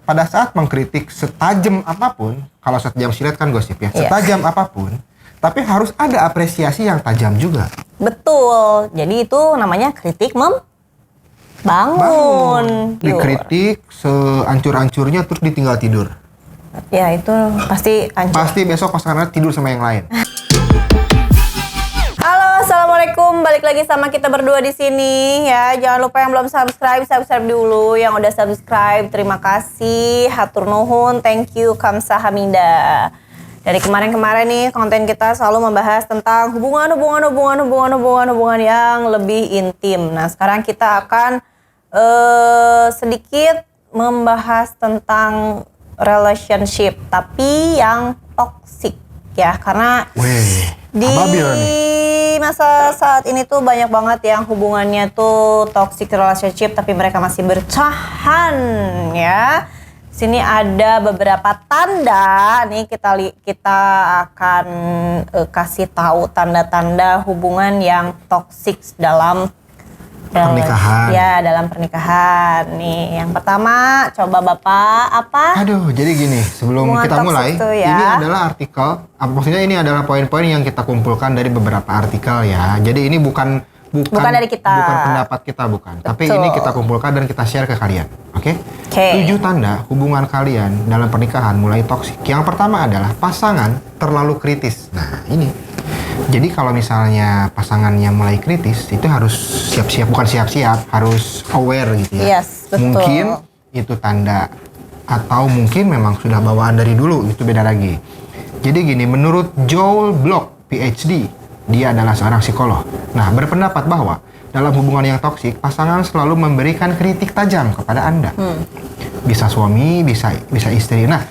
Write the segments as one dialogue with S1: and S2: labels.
S1: pada saat mengkritik setajam apapun, kalau sejam silet kan gosip ya,
S2: Iya.
S1: setajam apapun, tapi harus ada apresiasi yang tajam juga.
S2: Betul. Jadi itu namanya kritik membangun.
S1: Dikritik seancur-ancurnya terus ditinggal tidur.
S2: Ya itu pasti hancur.
S1: Pasti besok pasangannya tidur sama yang lain.
S2: Halo, assalamualaikum. Balik lagi sama kita berdua di sini ya. Jangan lupa yang belum subscribe dulu. Yang udah subscribe, terima kasih. Hatur nuhun, thank you, kamsahamnida. Dari kemarin-kemarin nih konten kita selalu membahas tentang hubungan yang lebih intim. Nah, sekarang kita akan sedikit membahas tentang relationship tapi yang toxic ya, karena di masa saat ini tuh banyak banget yang hubungannya tuh toxic relationship tapi mereka masih bertahan ya. Sini ada beberapa tanda nih, kita akan kasih tahu tanda-tanda hubungan yang toxic dalam
S1: pernikahan.
S2: Ya, dalam pernikahan. Nih, yang pertama coba Bapak apa?
S1: Aduh, jadi gini, sebelum
S2: Hubungan
S1: kita mulai,
S2: toxic tuh ya.
S1: ini adalah artikel, maksudnya ini adalah poin-poin yang kita kumpulkan dari beberapa artikel ya. Jadi ini bukan
S2: dari kita.
S1: Bukan pendapat kita, bukan. Tapi ini kita kumpulkan dan kita share ke kalian. Oke? 7 tanda hubungan kalian dalam pernikahan mulai toksik. Yang pertama adalah pasangan terlalu kritis. Nah, ini. Jadi kalau misalnya pasangannya mulai kritis, itu harus siap-siap, bukan siap-siap, harus aware gitu ya.
S2: Yes, betul.
S1: Mungkin itu tanda, atau mungkin memang sudah bawaan dari dulu, itu beda lagi. Jadi gini, menurut Joel Block, PhD, dia adalah seorang psikolog. Nah, berpendapat bahwa dalam hubungan yang toksik, pasangan selalu memberikan kritik tajam kepada Anda. Bisa suami, bisa istri. Nah,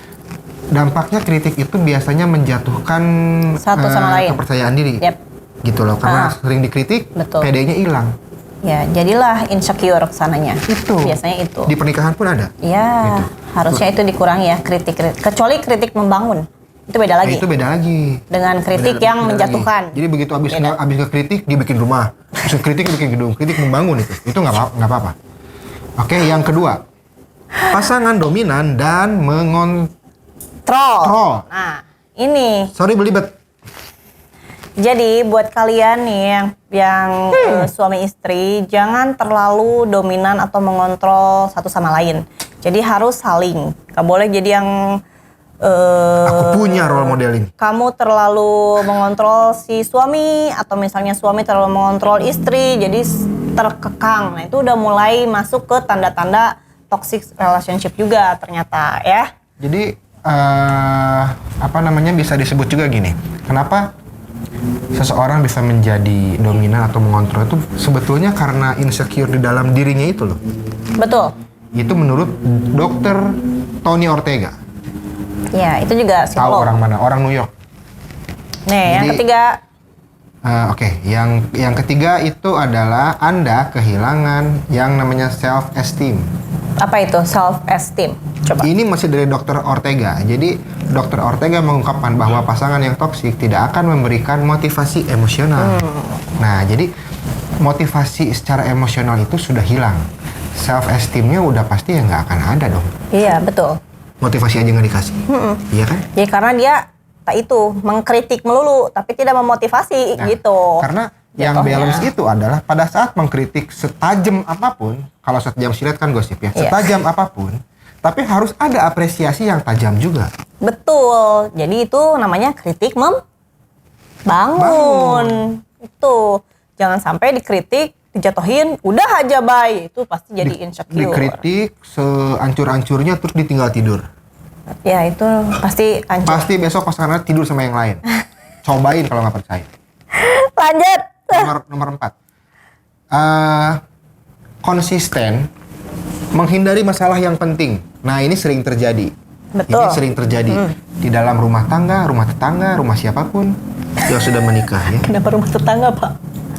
S1: dampaknya kritik itu biasanya menjatuhkan
S2: satu sama lain,
S1: kepercayaan diri.
S2: Yep.
S1: Gitu loh, karena sering dikritik, PD-nya hilang.
S2: Ya, jadilah insecure kesananya.
S1: Itu.
S2: Biasanya itu.
S1: Di pernikahan pun ada.
S2: Ya,
S1: Gitu.
S2: harusnya itu dikurangi ya, kritik. Kecuali kritik membangun. Itu beda lagi.
S1: Itu beda lagi.
S2: Dengan kritik yang menjatuhkan.
S1: Jadi begitu habis ngekritik, dia bikin rumah. Terus kritik bikin gedung. Kritik membangun itu. Itu nggak apa-apa. Oke, yang kedua. Pasangan dominan dan mengontrol.
S2: Nah, ini.
S1: Sorry belibet.
S2: Jadi buat kalian nih yang suami istri, jangan terlalu dominan atau mengontrol satu sama lain. Jadi harus saling. Gak boleh jadi yang
S1: aku punya role model ini.
S2: Kamu terlalu mengontrol si suami, atau misalnya suami terlalu mengontrol istri, jadi terkekang. Nah, itu udah mulai masuk ke tanda-tanda toxic relationship juga ternyata ya.
S1: Jadi bisa disebut juga gini. Kenapa seseorang bisa menjadi dominan atau mengontrol itu sebetulnya karena insecure di dalam dirinya itu loh.
S2: Betul.
S1: Itu menurut Dr. Tony Ortega.
S2: Ya, itu juga psikolog.
S1: Tahu orang mana? Orang New York.
S2: Nih, yang ketiga.
S1: Yang ketiga itu adalah Anda kehilangan yang namanya self esteem.
S2: Apa itu self esteem? Coba.
S1: Ini masih dari Dr. Ortega. Jadi Dr. Ortega mengungkapkan bahwa pasangan yang toksik tidak akan memberikan motivasi emosional. Nah, jadi motivasi secara emosional itu sudah hilang. Self esteemnya udah pasti ya nggak akan ada dong.
S2: Iya, betul.
S1: Motivasi aja nggak dikasih. Iya kan?
S2: Ya karena dia mengkritik melulu tapi tidak memotivasi gitu.
S1: Karena yang balance itu adalah pada saat mengkritik setajam apapun, kalau sejam silet kan gosip ya, setajam apapun, tapi harus ada apresiasi yang tajam juga.
S2: Betul. Jadi itu namanya kritik membangun. Itu jangan sampai dikritik, dijatuhin, udah aja bye. Itu pasti jadi insecure.
S1: Dikritik seancur-ancurnya terus ditinggal tidur.
S2: Ya itu pasti hancur.
S1: Pasti besok pasangannya tidur sama yang lain. Cobain kalau nggak percaya.
S2: Lanjut.
S1: Nomor 4. Konsisten menghindari masalah yang penting. Nah, ini sering terjadi.
S2: Betul.
S1: Ini sering terjadi di dalam rumah tangga, rumah tetangga, rumah siapapun yang sudah menikah ya.
S2: Kenapa rumah tetangga, Pak?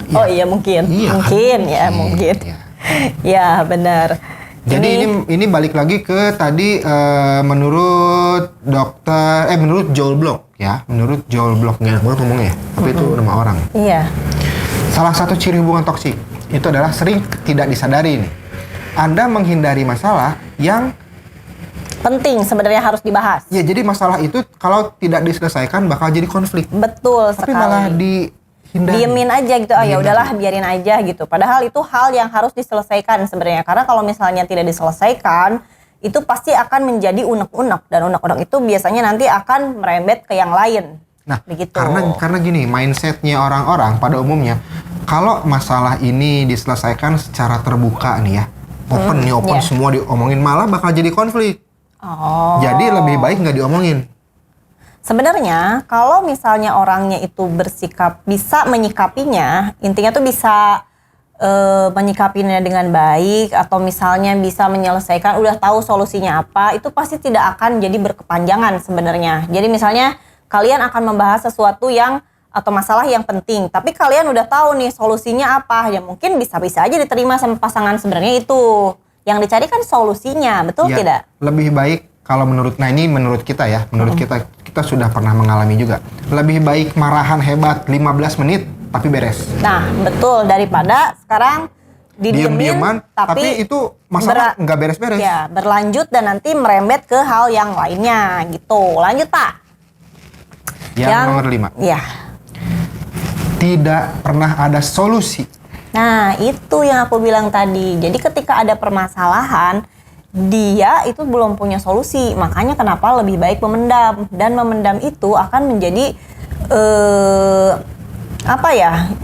S2: Ya. Oh iya mungkin.
S1: Iya,
S2: mungkin kan? Ya, mungkin.
S1: Ya,
S2: ya benar.
S1: Jadi ini balik lagi ke tadi menurut Joel Block ya. Menurut Joel Block, nggak enak banget ngomongnya ya. Tapi itu nama orang.
S2: Iya.
S1: Salah satu ciri hubungan toksik itu adalah sering tidak disadari nih. Anda menghindari masalah yang
S2: penting sebenarnya harus dibahas.
S1: Ya, jadi masalah itu kalau tidak diselesaikan bakal jadi konflik.
S2: Betul
S1: Tapi
S2: sekali.
S1: malah dihindari.
S2: Diemin aja gitu, ya udahlah biarin aja gitu. Padahal itu hal yang harus diselesaikan sebenarnya. Karena kalau misalnya tidak diselesaikan, itu pasti akan menjadi unek-unek, dan unek-unek itu biasanya nanti akan merembet ke yang lain.
S1: Nah,
S2: begitu.
S1: karena gini, mindsetnya orang-orang pada umumnya, kalau masalah ini diselesaikan secara terbuka nih ya, open
S2: iya.
S1: semua diomongin, malah bakal jadi konflik.
S2: Oh.
S1: Jadi lebih baik nggak diomongin.
S2: Sebenarnya kalau misalnya orangnya itu bersikap bisa menyikapinya, intinya tuh bisa menyikapinya dengan baik, atau misalnya bisa menyelesaikan, udah tahu solusinya apa, itu pasti tidak akan jadi berkepanjangan sebenarnya. Jadi misalnya kalian akan membahas sesuatu yang atau masalah yang penting, tapi kalian udah tahu nih solusinya apa, ya mungkin bisa-bisa aja diterima sama pasangan. Sebenarnya itu yang dicari kan solusinya, betul
S1: Ya,
S2: tidak?
S1: lebih baik kalau ini menurut kita ya, menurut kita sudah pernah mengalami juga. Lebih baik marahan hebat 15 menit tapi beres.
S2: Nah, betul, daripada sekarang
S1: Diem-dieman, tapi itu masalah nggak beres-beres.
S2: Ya, berlanjut dan nanti merembet ke hal yang lainnya gitu. Lanjut, Pak.
S1: Yang nomor 5.
S2: Ya.
S1: Tidak pernah ada solusi.
S2: Nah, itu yang aku bilang tadi. Jadi ketika ada permasalahan, dia itu belum punya solusi. Makanya kenapa lebih baik memendam. Dan memendam itu akan menjadi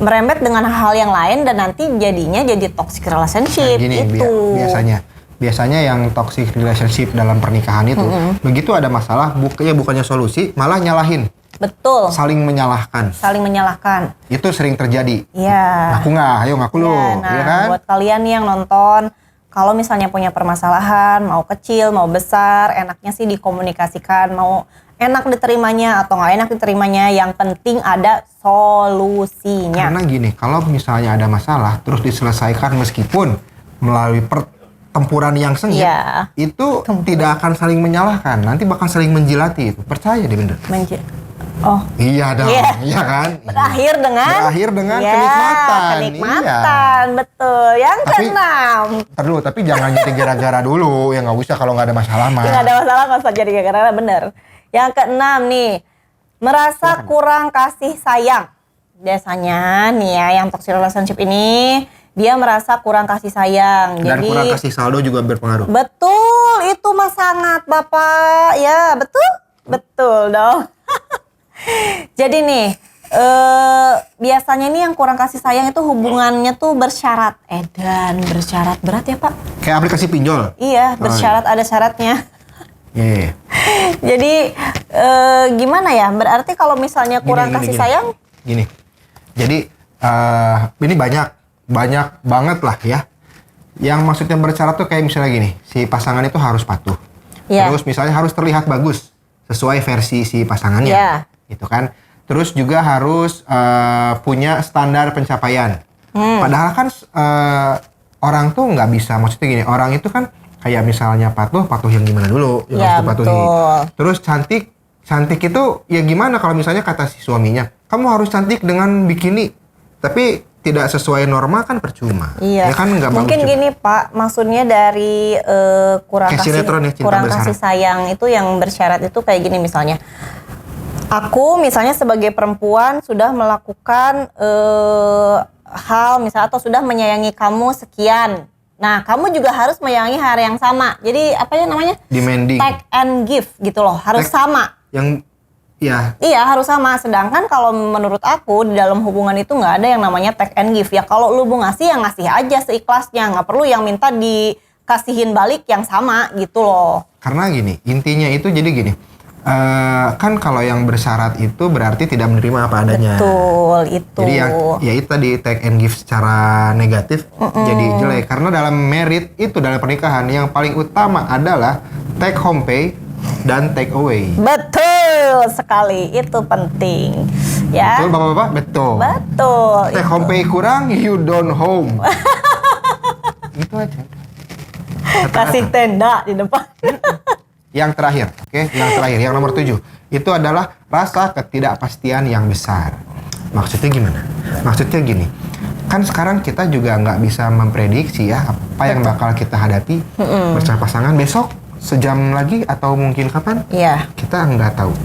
S2: merembet dengan hal yang lain, dan nanti jadinya jadi toxic relationship.
S1: Nah, gini,
S2: itu.
S1: biasanya yang toxic relationship dalam pernikahan itu, begitu ada masalah, bukannya solusi, malah nyalahin.
S2: Betul.
S1: Saling menyalahkan. Itu sering terjadi.
S2: Iya.
S1: Ngaku nggak? Ayo ngaku lu.
S2: Nah,
S1: Ya kan?
S2: buat kalian nih yang nonton, kalau misalnya punya permasalahan, mau kecil, mau besar, enaknya sih dikomunikasikan. Mau enak diterimanya atau nggak enak diterimanya, yang penting ada solusinya.
S1: Karena gini, kalau misalnya ada masalah, terus diselesaikan meskipun melalui pertempuran yang sengit, itu tidak akan saling menyalahkan. Nanti bakal saling menjilati itu. Percaya deh, bener. Iya dong, iya kan?
S2: Berakhir dengan
S1: kenikmatan.
S2: Betul. Yang keenam.
S1: Dulu, tapi jangan jadi gara-gara dulu. Ya nggak usah kalau nggak ada masalah mah.
S2: Nggak ada masalah, nggak usah jadi gara-gara, bener. Yang keenam nih, merasa kurang kasih sayang. Biasanya nih ya, yang toxic relationship ini, dia merasa kurang kasih sayang.
S1: Dan kurang kasih saldo juga berpengaruh.
S2: Betul, itu mah sangat, Bapak. Ya, betul? Betul dong. Jadi nih, biasanya nih yang kurang kasih sayang itu hubungannya tuh bersyarat. Dan bersyarat berat ya, Pak?
S1: Kayak aplikasi pinjol?
S2: Iya, bersyarat, ada syaratnya.
S1: Iya.
S2: Jadi gimana ya? Berarti kalau misalnya kurang kasih sayang?
S1: Gini. Jadi ini banyak banget lah ya. Yang maksudnya bersyarat tuh kayak misalnya gini, si pasangan itu harus patuh. Terus misalnya harus terlihat bagus sesuai versi si pasangannya. Gitu kan. Terus juga harus punya standar pencapaian. Padahal kan orang tuh nggak bisa, maksudnya gini, orang itu kan kayak misalnya patuh yang gimana dulu yang harus dipatuhi.
S2: Betul.
S1: Terus cantik itu ya gimana kalau misalnya kata si suaminya, kamu harus cantik dengan bikini, tapi tidak sesuai norma kan percuma.
S2: Iya.
S1: Ya kan nggak bagus.
S2: Mungkin gini Pak, maksudnya dari kurang kasih sayang itu yang bersyarat itu kayak gini misalnya. Aku misalnya sebagai perempuan sudah melakukan hal misalnya atau sudah menyayangi kamu sekian. Nah, kamu juga harus menyayangi hal yang sama. Jadi apa ya namanya?
S1: Demanding.
S2: Take and give gitu loh, harus sama.
S1: Yang ya.
S2: Iya, harus sama. Sedangkan kalau menurut aku di dalam hubungan itu nggak ada yang namanya take and give. Ya kalau lu mau ngasih, ya ngasih aja seikhlasnya. Nggak perlu yang minta dikasihin balik yang sama gitu loh.
S1: Karena gini, intinya itu jadi gini. Kan kalau yang bersyarat itu berarti tidak menerima apa adanya.
S2: Betul, itu.
S1: Jadi ya itu tadi take and give secara negatif jadi jelek. Karena dalam merit itu, dalam pernikahan yang paling utama adalah take home pay dan take away.
S2: Betul sekali, itu penting. Ya.
S1: Betul Bapak-bapak? Betul.
S2: Betul.
S1: Take home pay kurang, you don't home. Gitu aja.
S2: Kasih tenda di depan.
S1: Yang terakhir, yang nomor 7. Itu adalah rasa ketidakpastian yang besar. Maksudnya gimana? Maksudnya gini, kan sekarang kita juga nggak bisa memprediksi ya apa yang bakal kita hadapi bersama pasangan besok, sejam lagi atau mungkin kapan?
S2: Iya.
S1: Kita nggak tahu.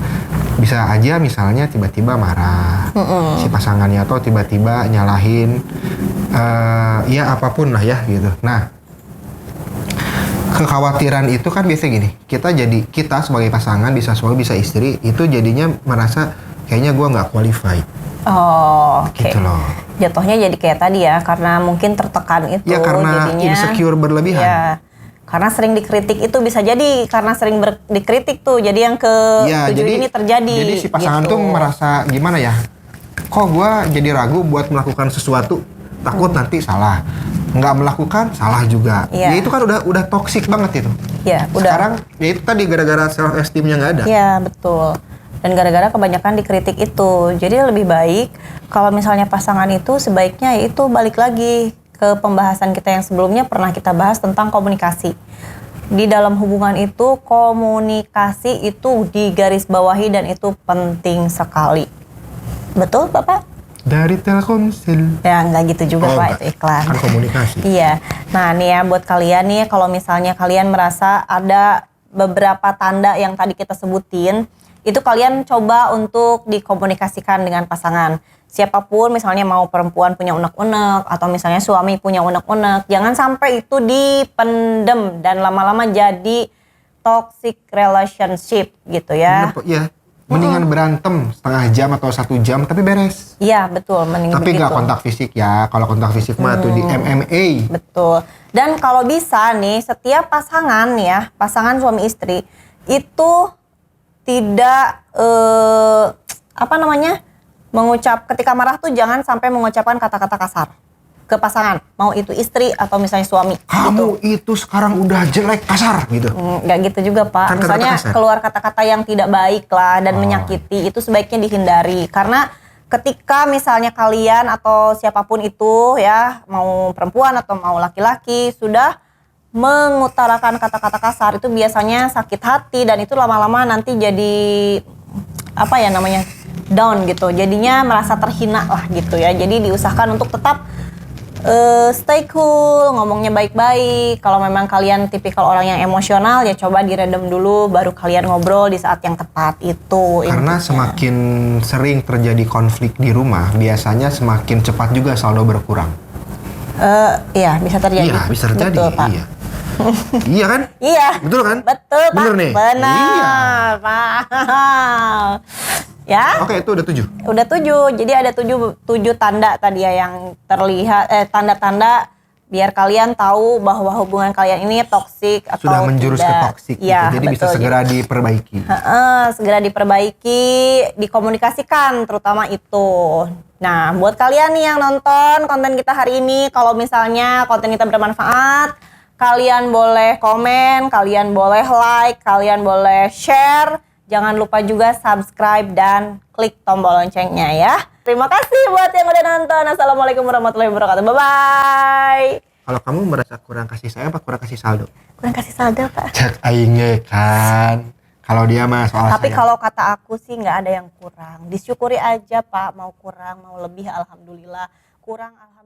S1: Bisa aja misalnya tiba-tiba marah si pasangannya atau tiba-tiba nyalahin ya apapun lah ya gitu. Nah, kekhawatiran itu kan biasanya gini, kita sebagai pasangan, bisa suami bisa istri, itu jadinya merasa kayaknya gue nggak qualified.
S2: Oh, oke.
S1: Gitu loh.
S2: Jatuhnya jadi kayak tadi ya, karena mungkin tertekan itu.
S1: Ya karena
S2: jadinya,
S1: insecure berlebihan.
S2: Ya, karena sering dikritik itu bisa jadi karena sering dikritik tuh, jadi yang ketujuh ini terjadi.
S1: Jadi si pasangan
S2: gitu.
S1: tuh merasa gimana ya? Kok gue jadi ragu buat melakukan sesuatu, takut nanti salah. Nggak melakukan salah juga.
S2: Iya.
S1: Ya itu kan udah toksik banget itu.
S2: Ya, udah.
S1: Sekarang ya itu tadi gara-gara self esteemnya nggak ada.
S2: Iya, betul. Dan gara-gara kebanyakan dikritik itu. Jadi lebih baik kalau misalnya pasangan itu sebaiknya itu balik lagi ke pembahasan kita yang sebelumnya pernah kita bahas tentang komunikasi. Di dalam hubungan itu komunikasi itu digarisbawahi dan itu penting sekali. Betul, Bapak?
S1: Dari Telkomsel.
S2: Ya, nggak gitu juga, Pak, itu iklan.
S1: Kan komunikasi.
S2: Iya. Nah, nih ya buat kalian nih, kalau misalnya kalian merasa ada beberapa tanda yang tadi kita sebutin, itu kalian coba untuk dikomunikasikan dengan pasangan. Siapapun, misalnya mau perempuan punya unek-unek, atau misalnya suami punya unek-unek, jangan sampai itu dipendem dan lama-lama jadi toxic relationship gitu ya.
S1: Iya. Mendingan berantem setengah jam atau 1 jam tapi beres.
S2: Iya, betul. Mending
S1: Tapi
S2: begitu.
S1: nggak kontak fisik ya. Kalau kontak fisik mah tuh di MMA.
S2: Betul. Dan kalau bisa nih, setiap pasangan ya, pasangan suami istri itu tidak ketika marah tuh jangan sampai mengucapkan kata-kata kasar ke pasangan, mau itu istri atau misalnya suami.
S1: Kamu
S2: gitu.
S1: itu sekarang udah jelek, kasar gitu.
S2: Nggak gitu juga, Pak.
S1: Kan kata-kata
S2: Misalnya
S1: kasar.
S2: keluar kata-kata yang tidak baik lah dan menyakiti, itu sebaiknya dihindari. Karena ketika misalnya kalian atau siapapun itu ya, mau perempuan atau mau laki-laki sudah mengutarakan kata-kata kasar, itu biasanya sakit hati dan itu lama-lama nanti jadi down gitu. Jadinya merasa terhina lah gitu ya. Jadi diusahakan untuk tetap stay cool, ngomongnya baik-baik. Kalau memang kalian tipikal orang yang emosional, ya coba diredam dulu, baru kalian ngobrol di saat yang tepat itu.
S1: Karena
S2: intinya.
S1: semakin sering terjadi konflik di rumah, biasanya semakin cepat juga saldo berkurang.
S2: Iya, bisa terjadi.
S1: Iya, bisa terjadi.
S2: Betul, Pak.
S1: Iya. Iya kan?
S2: Iya.
S1: Betul kan?
S2: Betul, Pak.
S1: Bener nih?
S2: Benar,
S1: Iya.
S2: Pak. Ya.
S1: Oke, itu udah 7.
S2: Udah 7. Jadi ada 7 tanda tadi ya yang terlihat, tanda-tanda biar kalian tahu bahwa hubungan kalian ini toksik atau
S1: Sudah menjurus ke
S2: tidak.
S1: toksik
S2: Ya,
S1: gitu. Jadi bisa
S2: betul.
S1: segera diperbaiki.
S2: Segera diperbaiki, dikomunikasikan terutama itu. Nah, buat kalian nih yang nonton konten kita hari ini, kalau misalnya konten kita bermanfaat, kalian boleh komen, kalian boleh like, kalian boleh share. Jangan lupa juga subscribe dan klik tombol loncengnya ya. Terima kasih buat yang udah nonton. Assalamualaikum warahmatullahi wabarakatuh. Bye-bye.
S1: Kalau kamu merasa kurang kasih sayang apa kurang kasih saldo?
S2: Kurang kasih saldo, Pak.
S1: Cek aingnya kan. Kalau dia mah soal
S2: Tapi
S1: sayang.
S2: kalau kata aku sih nggak ada yang kurang. Disyukuri aja, Pak. Mau kurang, mau lebih, alhamdulillah. Kurang, alhamdulillah.